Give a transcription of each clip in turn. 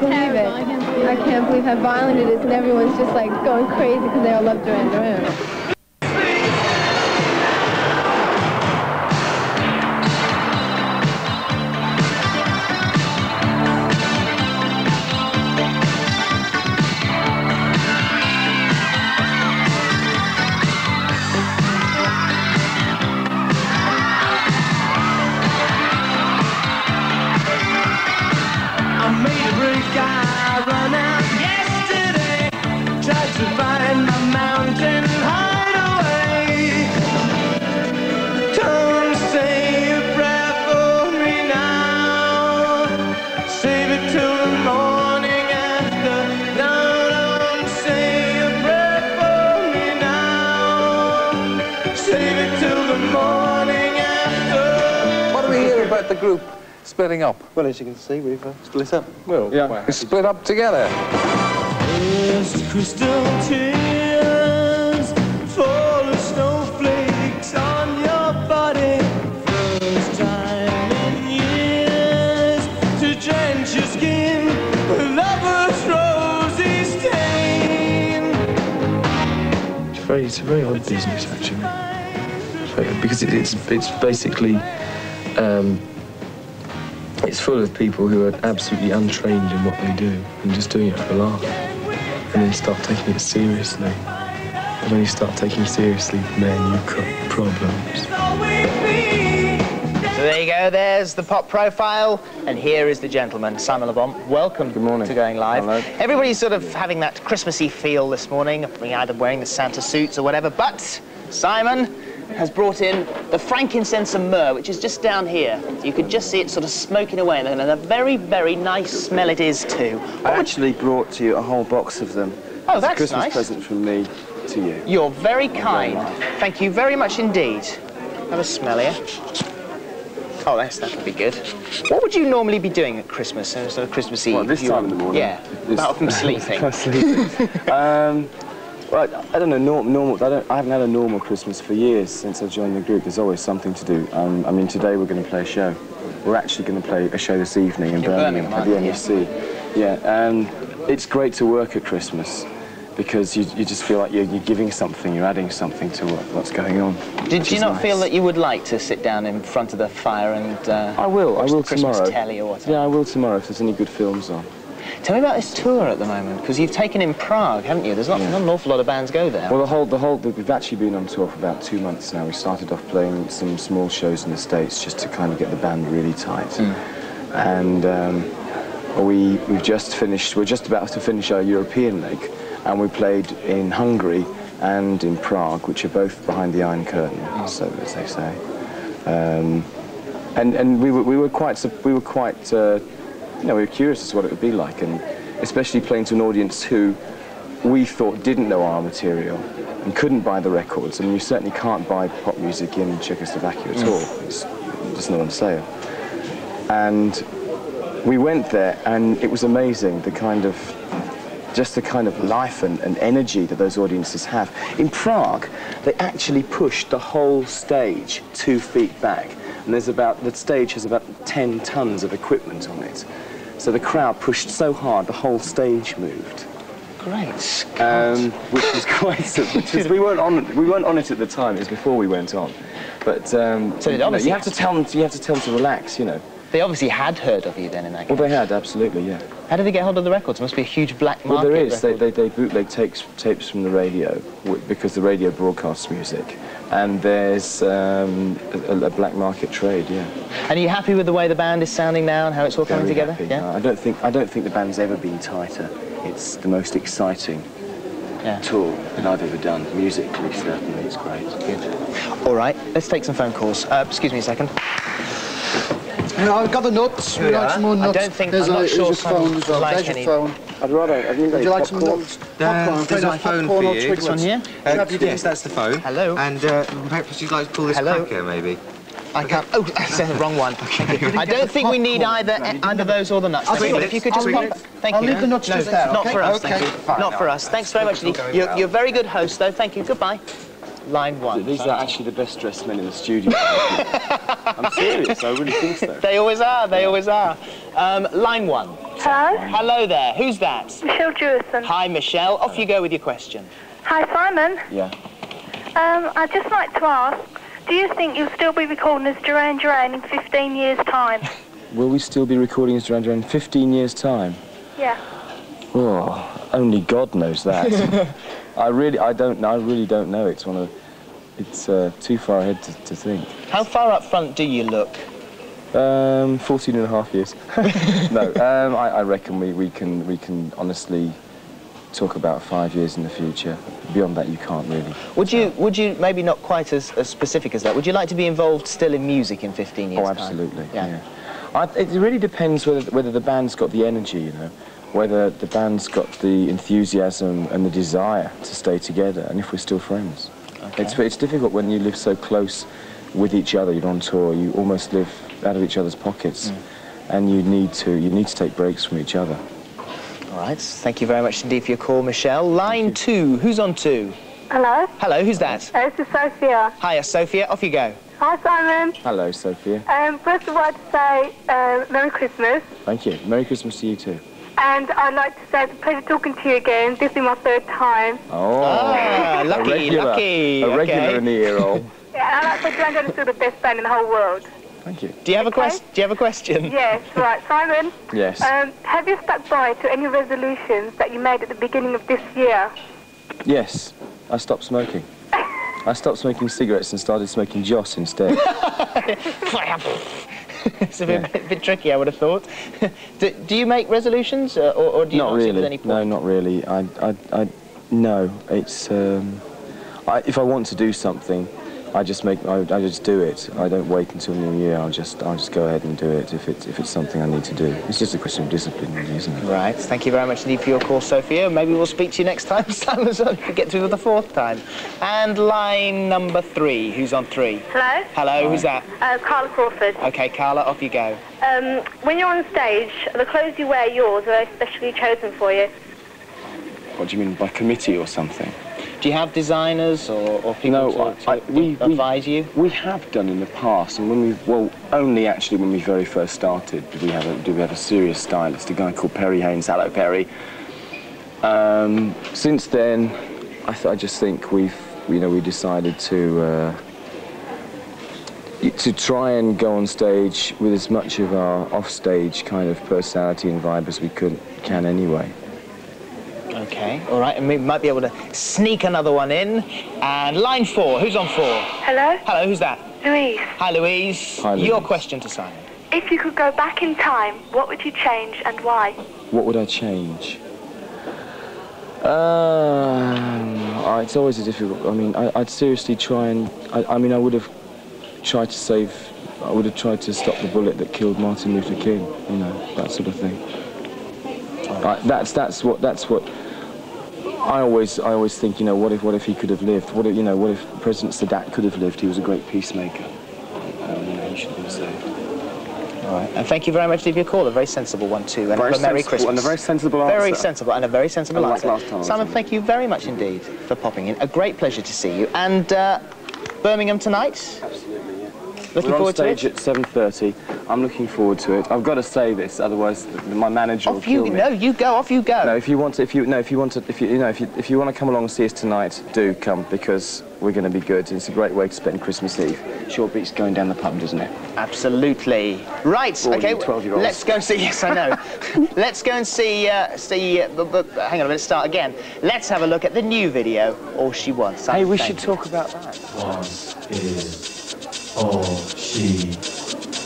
can't believe it. I can't believe how violent it is, and everyone's just like going crazy because they all love Duran Duran. The group splitting up. Well, as you can see, we've split up. Well, yeah, we split up together. First crystal tears fall as snowflakes on your body. First time in years to drench your skin with lover's rosy stain. It's a very odd business, actually, because it's basically. It's full of people who are absolutely untrained in what they do and just doing it for a laugh. And then you start taking it seriously. And when you start taking it seriously, man, you've got problems. So there you go, there's the pop profile, and here is the gentleman, Simon Le Bon. Welcome. Good morning. To Going Live. Hello. Everybody's sort of having that Christmassy feel this morning, either wearing the Santa suits or whatever, but Simon has brought in the frankincense and myrrh, which is just down here. You could just see it sort of smoking away, and a very, very nice smell it is too. I actually brought to you a whole box of them. Oh, that's a Christmas nice. present from me to you. You're very kind. Thank you very much indeed. Have a smell here. Oh, that'll be good. What would you normally be doing at Christmas, sort of Christmas Eve? Well, this time in the morning? Yeah, apart from sleeping. Well, I don't know, normal. I haven't had a normal Christmas for years since I joined the group. There's always something to do. I mean, today we're going to play a show. We're actually going to play a show this evening in Birmingham at the NEC. Yeah, it's great to work at Christmas because you just feel like you're giving something, you're adding something to what's going on. Did you not feel that you would like to sit down in front of the fire and I will Christmas tomorrow. telly or whatever? Yeah, I will tomorrow if there's any good films on. Tell me about this tour at the moment, because you've taken in Prague, haven't you? There's not an awful lot of bands go there. Well, we've actually been on tour for about 2 months now. We started off playing some small shows in the States just to kind of get the band really tight. And we're just about to finish our European leg, and we played in Hungary and in Prague, which are both behind the Iron Curtain, so as they say. And we were quite we were curious as to what it would be like, and especially playing to an audience who we thought didn't know our material and couldn't buy the records. I mean, you certainly can't buy pop music in Czechoslovakia at all. It's just not on sale. And we went there, and it was amazing, the kind of life and energy that those audiences have. In Prague, they actually pushed the whole stage 2 feet back, and the stage has about 10 tons of equipment on it. So the crowd pushed so hard, the whole stage moved. Great. Which was quite because we weren't on it at the time. It was before we went on. But you have to tell them to relax, you know. They obviously had heard of you then in that case. Well, they had, absolutely, yeah. How did they get hold of the records? It must be a huge black market. Well, there is. Record. They bootleg tapes from the radio because the radio broadcasts music. And there's a black market trade, yeah. And are you happy with the way the band is sounding now and how it's all coming together? Happy. Yeah. I don't think the band's ever been tighter. It's the most exciting tour that I've ever done. Musically, certainly, it's great. Good. All right, let's take some phone calls. Excuse me a second. I've got the nuts. Would you like some more nuts? I don't think, I'm not sure phone as well. There's your phone. Would you like some nuts? Popcorn. There's a phone for you. This one here? Yes, that's the phone. Hello. And perhaps you'd like to pull this cracker, maybe. I can't. Oh, I said the wrong one. I don't think we need either those or the nuts. If you could just pop. Thank you. I'll leave the nuts just there. Not for us, thank you. Not for us. Thanks very much. You're a very good host, though. Thank you. Goodbye. Line 1. These are actually the best dressed men in the studio. I'm serious, I really think so. They always are, they always are. Line 1. Hello? Hello there. Who's that? Michelle Jewison. Hi, Michelle. Off you go with your question. Hi, Simon. Yeah. I'd just like to ask, do you think you'll still be recording as Duran Duran in 15 years' time? Will we still be recording as Duran Duran in 15 years' time? Yeah. Oh, only God knows that. I really don't know. It's too far ahead to think. How far up front do you look? 14 and a half years. No, I reckon we can honestly talk about 5 years in the future. Beyond that, you can't really. Would you maybe not quite as specific as that? Would you like to be involved still in music in 15 years' Oh, time? absolutely. Yeah. It really depends whether the band's got the energy, you know, whether the band's got the enthusiasm and the desire to stay together, and if we're still friends. Okay. It's difficult when you live so close with each other. You're on tour. You almost live out of each other's pockets, and you need to take breaks from each other. All right. Thank you very much indeed for your call, Michelle. Line 2. Who's on 2? Hello? Hello. Who's that? This is Sophia. Hiya, Sophia. Off you go. Hi, Simon. Hello, Sophia. First of all, I'd say Merry Christmas. Thank you. Merry Christmas to you too. And I'd like to say it's a pleasure talking to you again. This is my 3rd time. Oh, lucky. A regular in the ear hole. Yeah, and I'd like to say Duran Duran is still the best band in the whole world. Thank you. Do you have a question? Do you have a question? Yes, right. Simon? Yes. Have you stuck by to any resolutions that you made at the beginning of this year? Yes. I stopped smoking. I stopped smoking cigarettes and started smoking Joss instead. It's a bit tricky, I would have thought. Do you make resolutions, or do you not see it at any point? No, not really. No. It's if I want to do something, I just do it. I don't wait until New Year. I'll just go ahead and do it if it's something I need to do. It's just a question of discipline, really, isn't it? Right. Thank you very much indeed for your call, Sophia. Maybe we'll speak to you next time, Simon, so we can get through for the 4th time. And line number 3. Who's on 3? Hello? Hello. Who's that? Carla Crawford. Okay, Carla, off you go. When you're on stage, the clothes you wear yours are specially chosen for you? What do you mean, by committee or something? Do you have designers or people to advise you? We have done in the past, and only actually when we very first started did we have a serious stylist, a guy called Perry Haynes. Hello, Perry. Since then, I just think we decided to try and go on stage with as much of our off-stage kind of personality and vibe as we can anyway. Okay, all right, and we might be able to sneak another one in. And line 4, who's on 4? Hello? Hello, who's that? Louise. Hi, Louise. Hi, Louise. Your question to Simon. If you could go back in time, what would you change and why? What would I change? It's always a difficult... I mean, I'd seriously try and... I would have tried to save... I would have tried to stop the bullet that killed Martin Luther King, you know, that sort of thing. That's what I always think, you know, what if he could have lived? What if President Sadat could have lived? He was a great peacemaker. He should have been saved. All right, and thank you very much for your call. A very sensible one too, and a Merry Christmas. And a very sensible answer. Very sensible, and a very sensible answer. Like last time, Simon, thank you very much indeed for popping in. A great pleasure to see you. And Birmingham tonight? Absolutely, yeah. Looking forward to it? We're on stage at 7:30. I'm looking forward to it. I've got to say this, otherwise my manager will kill me. No, you go. Off you go. No, if you want to come along and see us tonight, do come, because we're going to be good. It's a great way to spend Christmas Eve. Short beat's going down the pub, doesn't it? Absolutely. Right. Okay. 12-year-olds. Let's go and see. Yes, I know. Let's go and see. Hang on. Let's start again. Let's have a look at the new video. All She Wants. Hey, we should talk about that. One is all she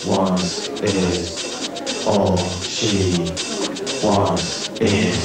wants is all she wants is